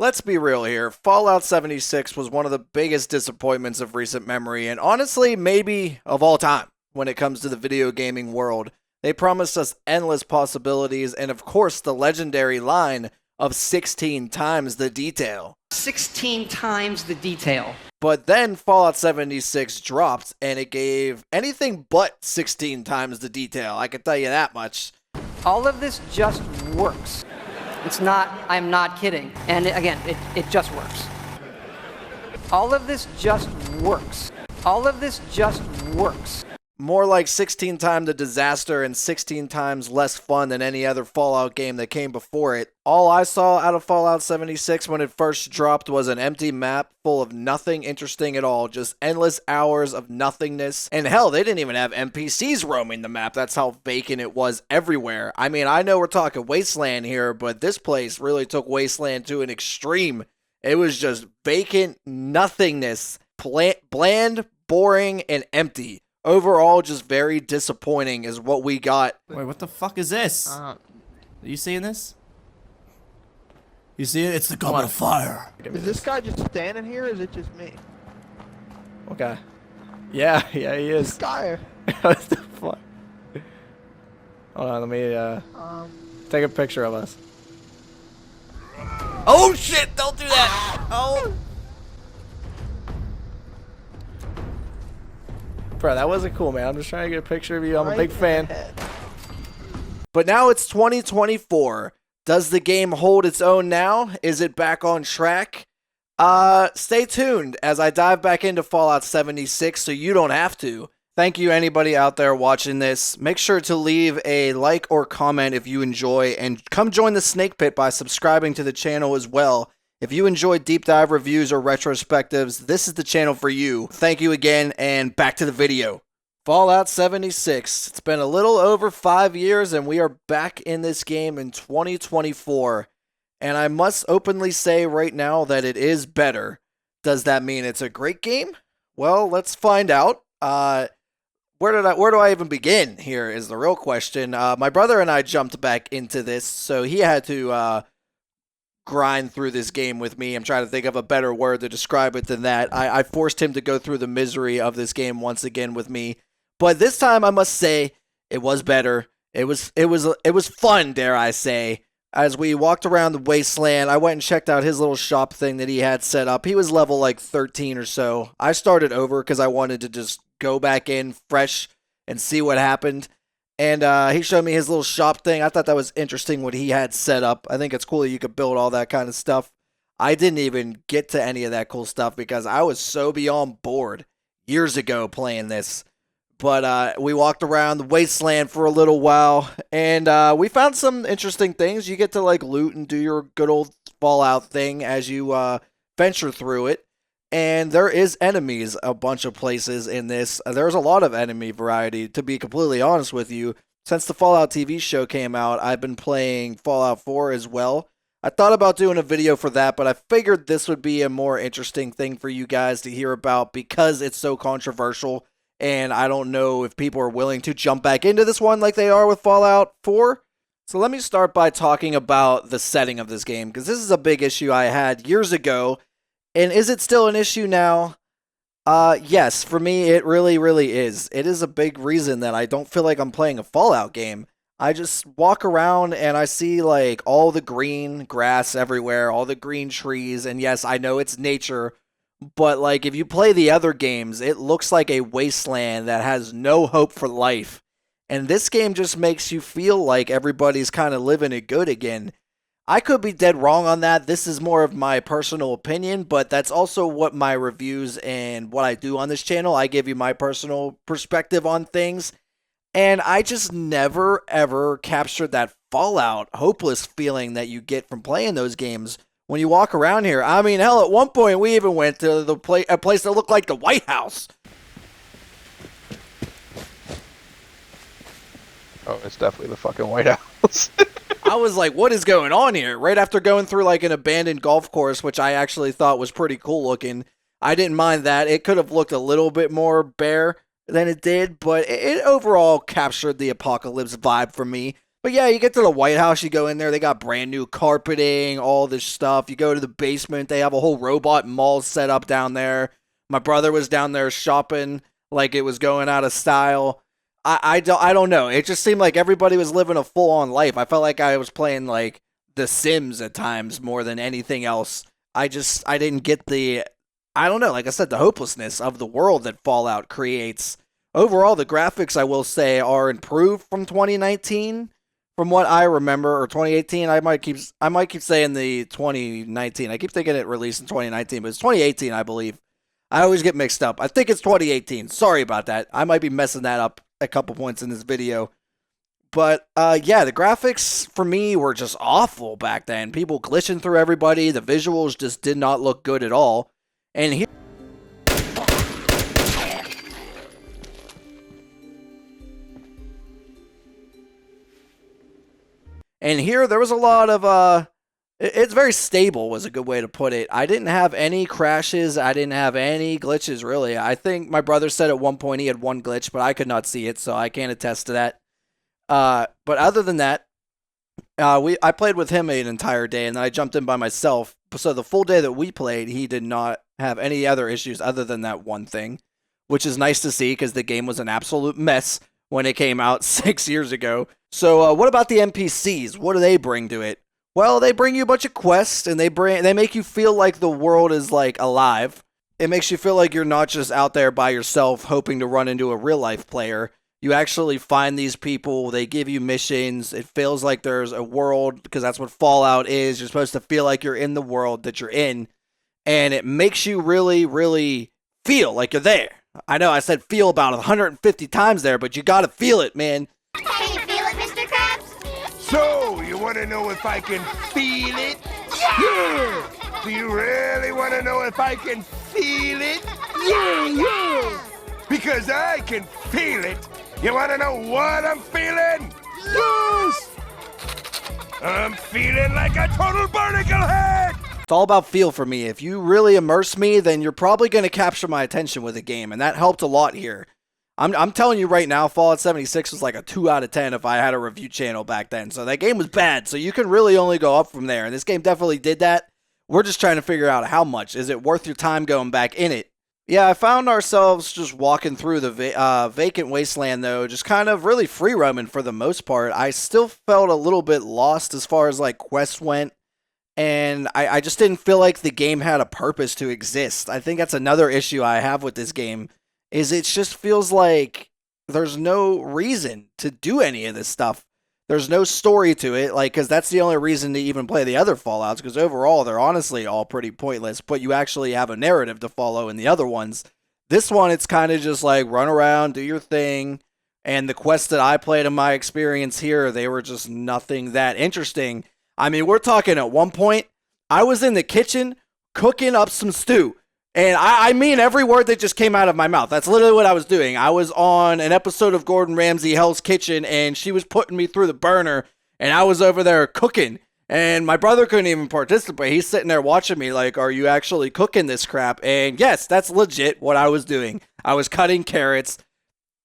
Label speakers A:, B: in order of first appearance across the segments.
A: Let's be real here. Fallout 76 was one of the biggest disappointments of recent memory, and honestly, maybe of all time when it comes to the video gaming world. They promised us endless possibilities, and of course, the legendary line of 16 times the detail.
B: 16 times the detail.
A: But then Fallout 76 dropped, and it gave anything but 16 times the detail. I can tell you that much.
B: All of this just works. It's not, I'm not kidding. And again, it just works. All of this just works. All of this just works.
A: More like 16 times the disaster and 16 times less fun than any other Fallout game that came before it. All I saw out of Fallout 76 when it first dropped was an empty map full of nothing interesting at all, just endless hours of nothingness. And hell, they didn't even have NPCs roaming the map. That's how vacant it was everywhere. I mean, I know we're talking Wasteland here, but this place really took Wasteland to an extreme. It was just vacant nothingness, bland, boring, and empty. Overall, just very disappointing is what we got.
C: Wait, what the fuck is this? Are you seeing this? You see it? It's the goblet of fire.
D: Is this guy just standing here, or is it just me?
A: Okay. Yeah, he is.
D: This guy.
A: What the fuck? Hold on, let me take a picture of us. Oh shit! Don't do that! Oh! Bro, that wasn't cool, man. I'm just trying to get a picture of you. I'm a big fan. But now it's 2024. Does the game hold its own now? Is it back on track? Stay tuned as I dive back into Fallout 76 so you don't have to. Thank you anybody out there watching this. Make sure to leave a like or comment if you enjoy, and come join the Snake Pit by subscribing to the channel as well. If you enjoy deep dive reviews or retrospectives, this is the channel for you. Thank you again, and back to the video. Fallout 76. It's been a little over 5 years, and we are back in this game in 2024. And I must openly say right now that it is better. Does that mean it's a great game? Well, let's find out. Where do I even begin here is the real question. My brother and I jumped back into this, so he had to grind through this game with me. I'm trying to think of a better word to describe it than that. I forced him to go through the misery of this game once again with me. But this time I must say it was better. It was fun, dare I say. As we walked around the wasteland, I went and checked out his little shop thing that he had set up. He was level like 13 or so. I started over because I wanted to just go back in fresh and see what happened. And he showed me his little shop thing. I thought that was interesting what he had set up. I think it's cool that you could build all that kind of stuff. I didn't even get to any of that cool stuff because I was so beyond bored years ago playing this. But we walked around the wasteland for a little while, and we found some interesting things. You get to like loot and do your good old Fallout thing as you venture through it. And there is enemies a bunch of places in this. There's a lot of enemy variety, to be completely honest with you. Since the Fallout TV show came out, I've been playing Fallout 4 as well. I thought about doing a video for that, but I figured this would be a more interesting thing for you guys to hear about because it's so controversial. And I don't know if people are willing to jump back into this one like they are with Fallout 4. So let me start by talking about the setting of this game, because this is a big issue I had years ago. And is it still an issue now? Yes, for me, it really, really is. It is a big reason that I don't feel like I'm playing a Fallout game. I just walk around and I see, like, all the green grass everywhere, all the green trees, and yes, I know it's nature, but, like, if you play the other games, it looks like a wasteland that has no hope for life. And this game just makes you feel like everybody's kind of living it good again. I could be dead wrong on that. This is more of my personal opinion, but that's also what my reviews and what I do on this channel. I give you my personal perspective on things, and I just never, ever captured that Fallout hopeless feeling that you get from playing those games when you walk around here. I mean, hell, at one point, we even went to a place that looked like the White House.
D: Oh, it's definitely the fucking White House.
A: I was like, what is going on here? Right after going through like an abandoned golf course, which I actually thought was pretty cool looking. I didn't mind that. It could have looked a little bit more bare than it did, but it overall captured the apocalypse vibe for me. But yeah, you get to the White House, you go in there, they got brand new carpeting, all this stuff. You go to the basement, they have a whole robot mall set up down there. My brother was down there shopping like it was going out of style. I don't know. It just seemed like everybody was living a full-on life. I felt like I was playing like The Sims at times more than anything else. I didn't get I don't know, like I said, the hopelessness of the world that Fallout creates. Overall, the graphics, I will say, are improved from 2019. From what I remember, or 2018, I might keep saying the 2019. I keep thinking it released in 2019, but it's 2018, I believe. I always get mixed up. I think it's 2018. Sorry about that. I might be messing that up a couple points in this video. But yeah, the graphics for me were just awful back then. People glitching through everybody. The visuals just did not look good at all. And here. And here, there was a lot of, it's very stable was a good way to put it. I didn't have any crashes. I didn't have any glitches, really. I think my brother said at one point he had one glitch, but I could not see it, so I can't attest to that. But other than that, I played with him an entire day, and then I jumped in by myself. So the full day that we played, he did not have any other issues other than that one thing, which is nice to see because the game was an absolute mess when it came out 6 years ago. So what about the NPCs? What do they bring to it? Well, they bring you a bunch of quests, and they make you feel like the world is like alive. It makes you feel like you're not just out there by yourself hoping to run into a real life player. You actually find these people, they give you missions. It feels like there's a world, because that's what Fallout is. You're supposed to feel like you're in the world that you're in, and it makes you really, really feel like you're there. I know I said feel about 150 times there, but you gotta feel it, man.
E: Can you feel it, Mr. Krabs?
F: So, you want to know if I can feel it? Yeah! Do you really want to know if I can feel it? Yeah! Because I can feel it. You want to know what I'm feeling? Yes! I'm feeling like a total barnacle head!
A: It's all about feel for me. If you really immerse me, then you're probably going to capture my attention with a game, and that helped a lot here. I'm telling you right now, Fallout 76 was like a 2 out of 10 if I had a review channel back then. So that game was bad, so you can really only go up from there, and this game definitely did that. We're just trying to figure out how much. Is it worth your time going back in it? Yeah, I found ourselves just walking through the vacant wasteland, though, just kind of really free roaming for the most part. I still felt a little bit lost as far as like quests went. And I just didn't feel like the game had a purpose to exist. I think that's another issue I have with this game, is it just feels like there's no reason to do any of this stuff. There's no story to it, like, because that's the only reason to even play the other Fallouts, because overall, they're honestly all pretty pointless, but you actually have a narrative to follow in the other ones. This one, it's kind of just like, run around, do your thing, and the quests that I played in my experience here, they were just nothing that interesting. I mean, we're talking at one point, I was in the kitchen cooking up some stew. And I mean every word that just came out of my mouth. That's literally what I was doing. I was on an episode of Gordon Ramsay Hell's Kitchen, and she was putting me through the burner, and I was over there cooking. And my brother couldn't even participate. He's sitting there watching me like, are you actually cooking this crap? And yes, that's legit what I was doing. I was cutting carrots,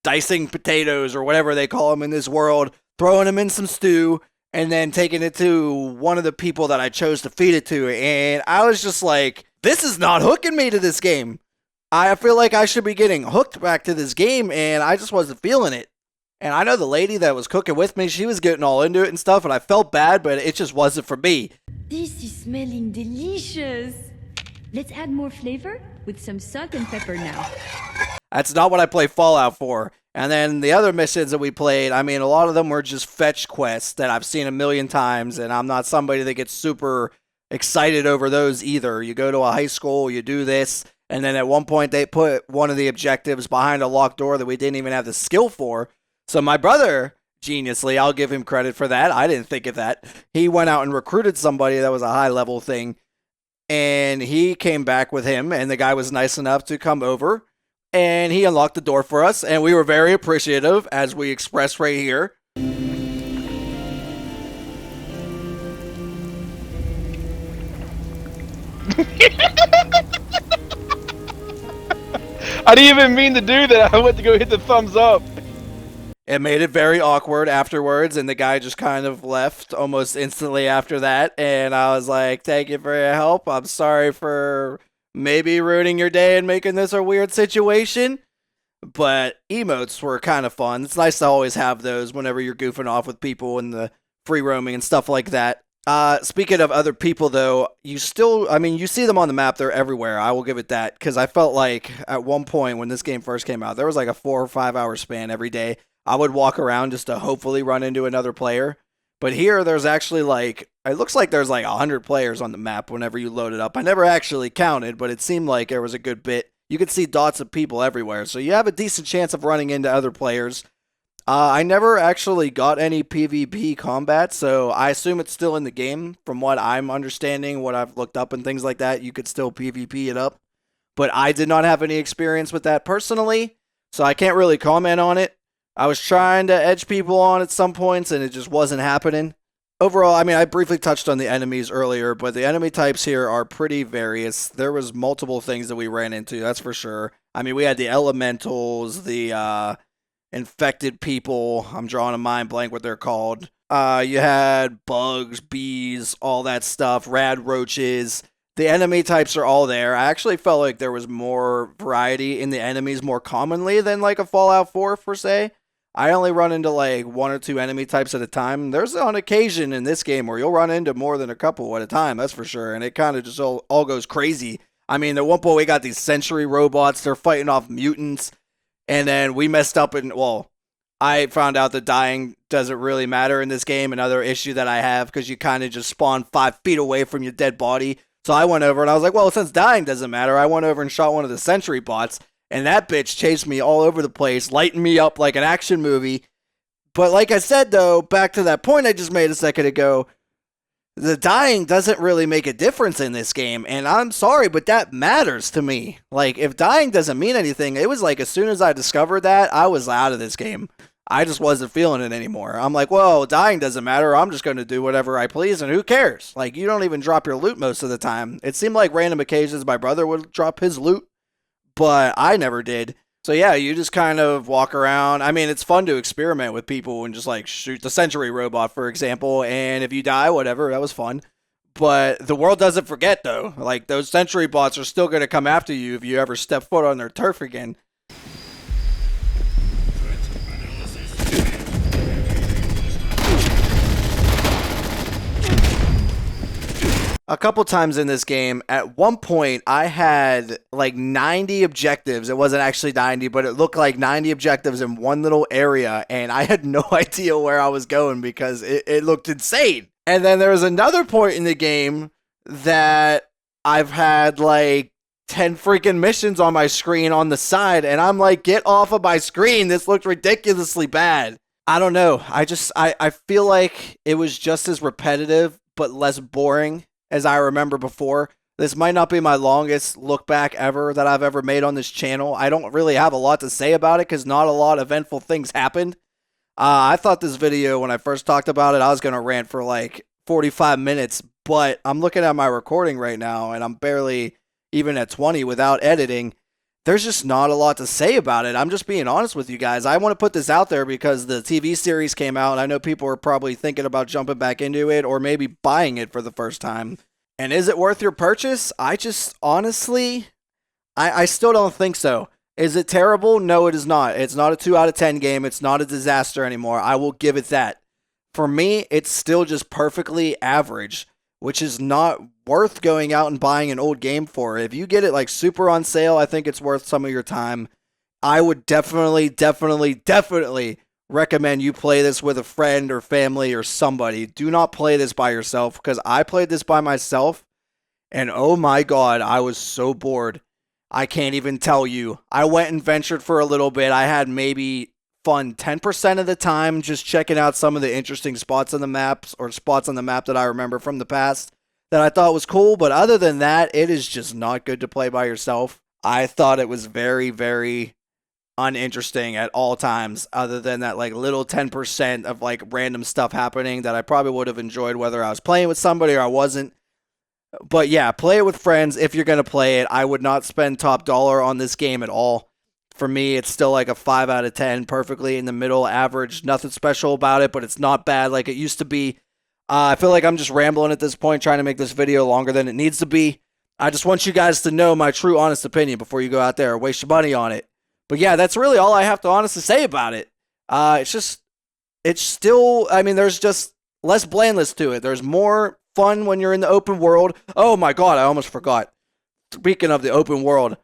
A: dicing potatoes, or whatever they call them in this world, throwing them in some stew, and then taking it to one of the people that I chose to feed it to. And I was just like, this is not hooking me to this game. I feel like I should be getting hooked back to this game, and I just wasn't feeling it. And I know the lady that was cooking with me, she was getting all into it and stuff, and I felt bad, but it just wasn't for me.
G: This is smelling delicious. Let's add more flavor with some salt and pepper now.
A: That's not what I play Fallout for. And then the other missions that we played, I mean, a lot of them were just fetch quests that I've seen a million times, and I'm not somebody that gets super excited over those either. You go to a high school, you do this, and then at one point they put one of the objectives behind a locked door that we didn't even have the skill for. So my brother, geniusly, I'll give him credit for that. I didn't think of that. He went out and recruited somebody that was a high level thing, and he came back with him, and the guy was nice enough to come over, and he unlocked the door for us, and we were very appreciative, as we expressed right here.
D: I didn't even mean to do that. I went to go hit the thumbs up.
A: It made it very awkward afterwards, and the guy just kind of left almost instantly after that. And I was like, thank you for your help. I'm sorry for maybe ruining your day and making this a weird situation. But emotes were kind of fun. It's nice to always have those whenever you're goofing off with people and the free roaming and stuff like that. Speaking of other people, though, you see them on the map. They're everywhere. I will give it that, because I felt like at one point when this game first came out, there was like a 4 or 5 hour span every day. I would walk around just to hopefully run into another player. But here, there's actually it looks like there's like 100 players on the map whenever you load it up. I never actually counted, but it seemed like there was a good bit. You could see dots of people everywhere, so you have a decent chance of running into other players. I never actually got any PvP combat, so I assume it's still in the game. From what I'm understanding, what I've looked up and things like that, you could still PvP it up. But I did not have any experience with that personally, so I can't really comment on it. I was trying to edge people on at some points, and it just wasn't happening. Overall, I briefly touched on the enemies earlier, but the enemy types here are pretty various. There was multiple things that we ran into, that's for sure. We had the elementals, the infected people. I'm drawing a mind blank what they're called. You had bugs, bees, all that stuff, rad roaches. The enemy types are all there. I actually felt like there was more variety in the enemies more commonly than like a Fallout 4 per se. I only run into like 1 or 2 enemy types at a time. There's on occasion in this game where you'll run into more than a couple at a time, that's for sure. And it kind of just all goes crazy. At one point we got these sentry robots. They're fighting off mutants. And then we messed up I found out that dying doesn't really matter in this game. Another issue that I have, because you kind of just spawn 5 feet away from your dead body. So I went over and I was like, well, since dying doesn't matter, I went over and shot one of the sentry bots. And that bitch chased me all over the place, lighting me up like an action movie. But like I said, though, back to that point I just made a second ago, the dying doesn't really make a difference in this game. And I'm sorry, but that matters to me. Like, if dying doesn't mean anything, it was like as soon as I discovered that, I was out of this game. I just wasn't feeling it anymore. I'm like, well, dying doesn't matter. I'm just going to do whatever I please, and who cares? Like, you don't even drop your loot most of the time. It seemed like random occasions my brother would drop his loot, but I never did. So yeah, you just kind of walk around. It's fun to experiment with people and just like shoot the sentry robot, for example, and if you die, whatever, that was fun. But the world doesn't forget, though. Like, those sentry bots are still going to come after you if you ever step foot on their turf again. A couple times in this game, at one point, I had like 90 objectives. It wasn't actually 90, but it looked like 90 objectives in one little area, and I had no idea where I was going because it looked insane. And then there was another point in the game that I've had like 10 freaking missions on my screen on the side, and I'm like, get off of my screen. This looked ridiculously bad. I don't know. I feel like it was just as repetitive, but less boring as I remember before. This might not be my longest look back ever that I've ever made on this channel. I don't really have a lot to say about it because not a lot of eventful things happened. I thought this video, when I first talked about it, I was going to rant for like 45 minutes, but I'm looking at my recording right now and I'm barely even at 20 without editing. There's just not a lot to say about it. I'm just being honest with you guys. I want to put this out there because the TV series came out, and I know people are probably thinking about jumping back into it or maybe buying it for the first time. And is it worth your purchase? I just, honestly, I still don't think so. Is it terrible? No, it is not. It's not a 2 out of 10 game. It's not a disaster anymore. I will give it that. For me, it's still just perfectly average, which is not worth going out and buying an old game for. If you get it like super on sale, I think it's worth some of your time. I would definitely recommend you play this with a friend or family or somebody. Do not play this by yourself, because I played this by myself and oh my god, I was so bored. I can't even tell you. I went and ventured for a little bit. I had maybe fun 10% of the time just checking out some of the interesting spots on the maps, or spots on the map that I remember from the past that I thought was cool. But other than that, it is just not good to play by yourself. I thought it was very, very uninteresting at all times, other than that like little 10% of like random stuff happening that I probably would have enjoyed whether I was playing with somebody or I wasn't. But yeah, play it with friends if you're going to play it. I would not spend top dollar on this game at all. for me, it's still like a 5 out of 10, perfectly in the middle, average. Nothing special about it, but it's not bad like it used to be. I feel like I'm just rambling at this point, trying to make this video longer than it needs to be. I just want you guys to know my true, honest opinion before you go out there and waste your money on it. But yeah, that's really all I have to honestly say about it. It's still, I mean, there's just less blandness to it. There's more fun when you're in the open world. Oh my god, I almost forgot. Speaking of the open world,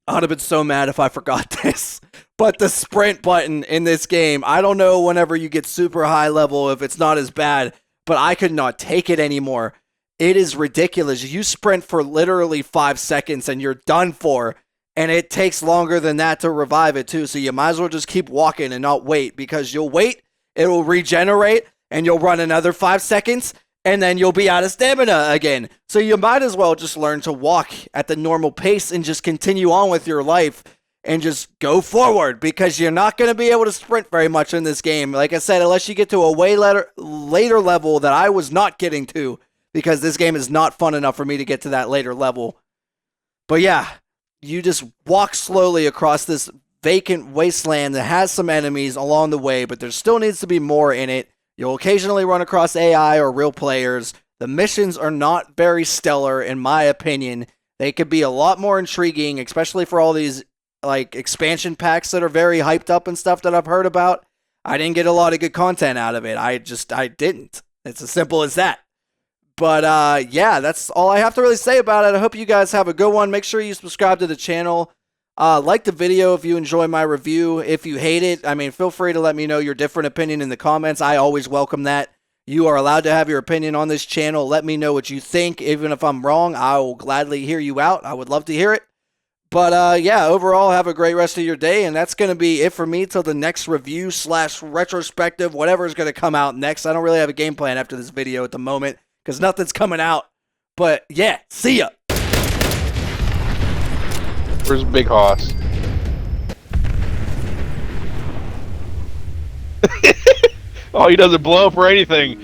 A: I would have been so mad if I forgot this. But the sprint button in this game, I don't know whenever you get super high level if it's not as bad, but I could not take it anymore. It is ridiculous. You sprint for literally 5 seconds and you're done for. And it takes longer than that to revive it too. So you might as well just keep walking and not wait, because you'll wait, it will regenerate, and you'll run another 5 seconds, and then you'll be out of stamina again. So you might as well just learn to walk at the normal pace and just continue on with your life and just go forward, because you're not going to be able to sprint very much in this game. Like I said, unless you get to a way later level that I was not getting to, because this game is not fun enough for me to get to that later level. But yeah, you just walk slowly across this vacant wasteland that has some enemies along the way, but there still needs to be more in it. You'll occasionally run across AI or real players. The missions are not very stellar, in my opinion. They could be a lot more intriguing, especially for all these like expansion packs that are very hyped up and stuff that I've heard about. I didn't get a lot of good content out of it. I didn't. It's as simple as that. But yeah, that's all I have to really say about it. I hope you guys have a good one. Make sure you subscribe to the channel. Like the video if you enjoy my review. If you hate it, I mean, feel free to let me know your different opinion in the comments. I always welcome that. You are allowed to have your opinion on this channel. Let me know what you think. Even if I'm wrong, I will gladly hear you out. I would love to hear it. But yeah, overall, have a great rest of your day. And that's going to be it for me till the next review / retrospective, whatever is going to come out next. I don't really have a game plan after this video at the moment, because nothing's coming out. But yeah, see ya.
D: Where's Big Hoss? Oh, he doesn't blow up or anything.